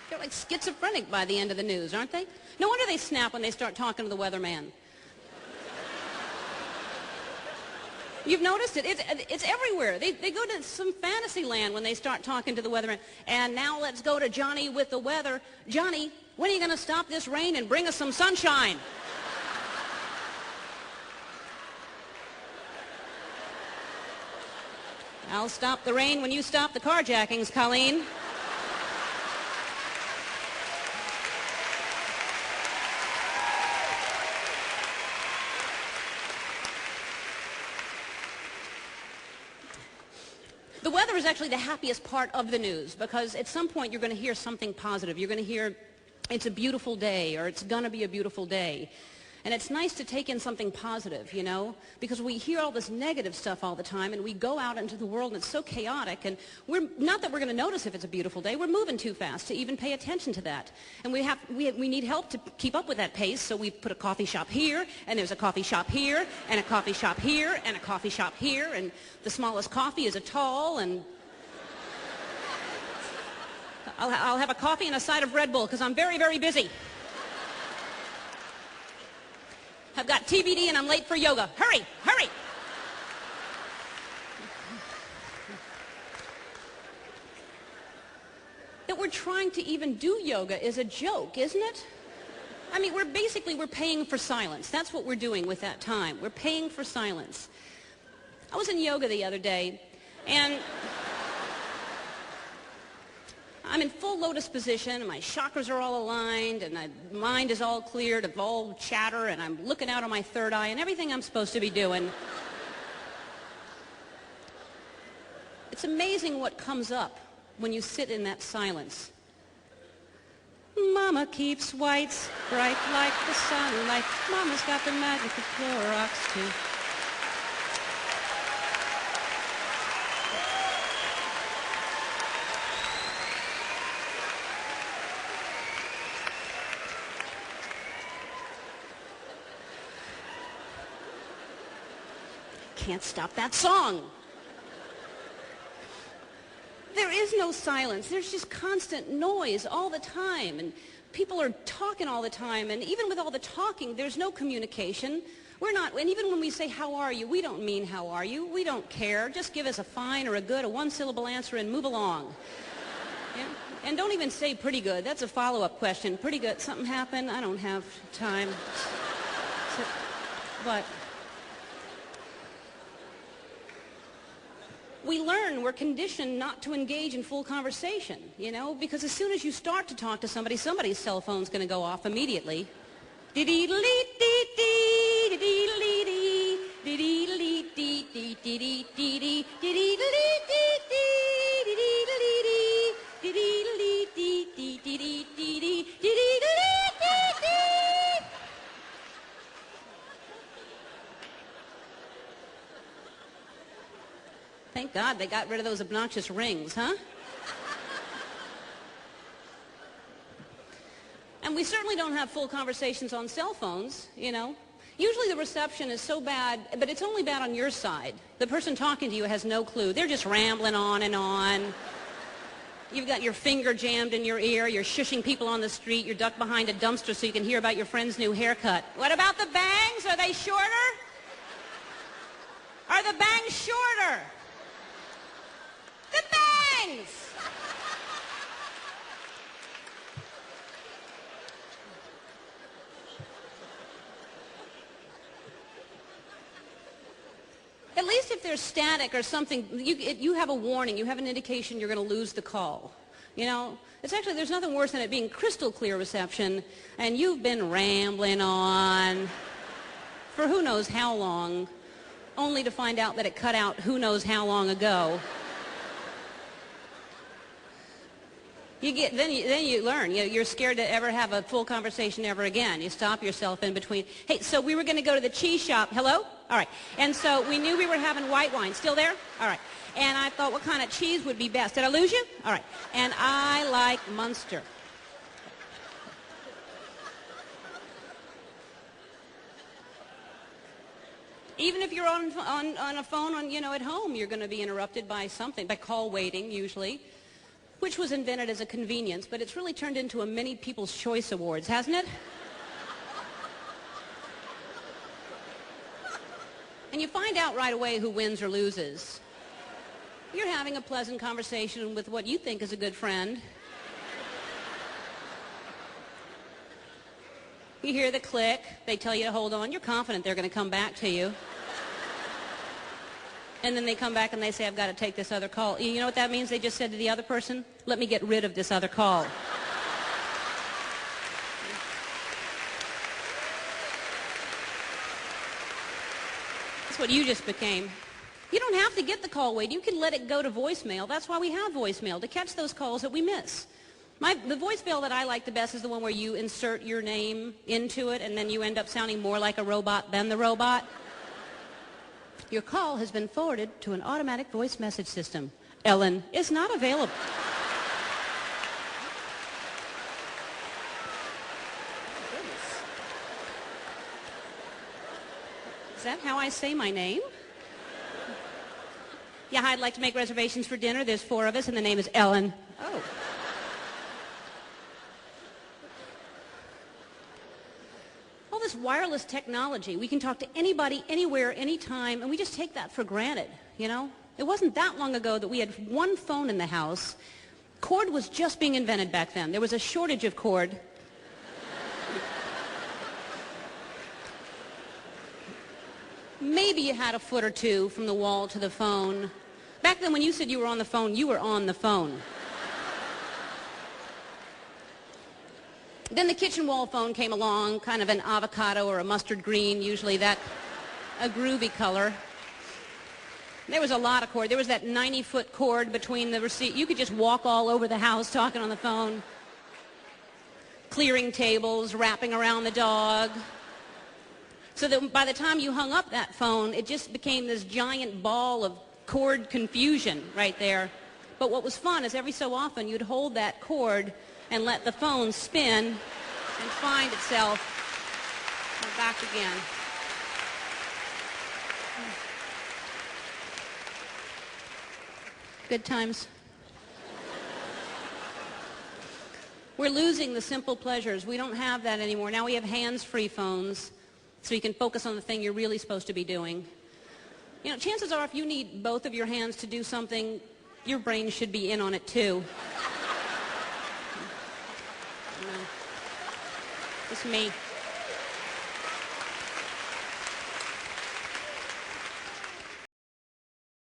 They're like schizophrenic by the end of the news, aren't they? No wonder they snap when they start talking to the weatherman. You've noticed it. It's everywhere. They go to some fantasy land when they start talking to the weatherman. And now let's go to Johnny with the weather. Johnny, when are you going to stop this rain and bring us some sunshine? I'll stop the rain when you stop the carjackings, Colleen. The weather is actually the happiest part of the news because at some point you're going to hear something positive. You're going to hear it's a beautiful day or it's going to be a beautiful day. And it's nice to take in something positive, you know, because we hear all this negative stuff all the time and we go out into the world and it's so chaotic and not that we're going to notice if it's a beautiful day, we're moving too fast to even pay attention to that. And we need help to keep up with that pace, so we put a coffee shop here and there's a coffee shop here and a coffee shop here and a coffee shop here and the smallest coffee is a tall and I'll have a coffee and a side of Red Bull because I'm very, very busy. I've got TBD and I'm late for yoga. Hurry, hurry. That we're trying to even do yoga is a joke, isn't it? I mean, we're paying for silence. That's what we're doing with that time. We're paying for silence. I was in yoga the other day and I'm in full lotus position, and my chakras are all aligned, and my mind is all cleared of all chatter, and I'm looking out on my third eye, and everything I'm supposed to be doing. It's amazing what comes up when you sit in that silence. Mama keeps whites bright like the sunlight. Mama's got the magic of Clorox, too. Can't stop that song. There is no silence. There's just constant noise all the time, and people are talking all the time, and even with all the talking, there's no communication. And even when we say, how are you, we don't mean how are you. We don't care. Just give us a fine or a good, a one-syllable answer, and move along. Yeah? And don't even say pretty good. That's a follow-up question. Pretty good. Something happened? I don't have time. But we're conditioned not to engage in full conversation, you know, because as soon as you start to talk to somebody, somebody's cell phone's going to go off immediately. Thank God they got rid of those obnoxious rings, huh? And we certainly don't have full conversations on cell phones, you know. Usually the reception is so bad, but it's only bad on your side. The person talking to you has no clue. They're just rambling on and on. You've got your finger jammed in your ear. You're shushing people on the street. You're ducked behind a dumpster so you can hear about your friend's new haircut. What about the bangs? Are they shorter? Are the bangs shorter? The bangs! At least if they're static or something, you have a warning. You have an indication you're going to lose the call. You know, there's nothing worse than it being crystal clear reception, and you've been rambling on for who knows how long, only to find out that it cut out who knows how long ago. Then you learn. You're scared to ever have a full conversation ever again. You stop yourself in between. Hey, so we were going to go to the cheese shop. Hello? All right. And so we knew we were having white wine. Still there? All right. And I thought, what kind of cheese would be best? Did I lose you? All right. And I like Munster. Even if you're on a phone, at home, you're going to be interrupted by something, by call waiting usually. which was invented as a convenience, but it's really turned into a mini People's Choice Awards, hasn't it? And you find out right away who wins or loses. You're having a pleasant conversation with what you think is a good friend. You hear the click. They tell you to hold on. You're confident they're going to come back to you. And then they come back and they say, I've got to take this other call. You know what that means? They just said to the other person, let me get rid of this other call. That's what you just became. You don't have to get the call wait. You can let it go to voicemail. That's why we have voicemail, to catch those calls that we miss. The voicemail that I like the best is the one where you insert your name into it and then you end up sounding more like a robot than the robot. Your call has been forwarded to an automatic voice message system. Ellen is not available. Is that how I say my name? Yeah, I'd like to make reservations for dinner. There's 4 of us, and the name is Ellen. Oh. All this wireless technology, we can talk to anybody, anywhere, anytime, and we just take that for granted, you know? It wasn't that long ago that we had one phone in the house. Cord was just being invented back then. There was a shortage of cord. Maybe you had a foot or two from the wall to the phone. Back then when you said you were on the phone, you were on the phone. Then the kitchen wall phone came along, kind of an avocado or a mustard green, usually that, a groovy color. There was a lot of cord. There was that 90-foot cord between the receipt. You could just walk all over the house talking on the phone. Clearing tables, wrapping around the dog. So that by the time you hung up that phone, it just became this giant ball of cord confusion right there. But what was fun is every so often you'd hold that cord and let the phone spin and find itself back again. Good times. We're losing the simple pleasures. We don't have that anymore. Now we have hands-free phones. So you can focus on the thing you're really supposed to be doing. You know, chances are if you need both of your hands to do something, your brain should be in on it too. Just me.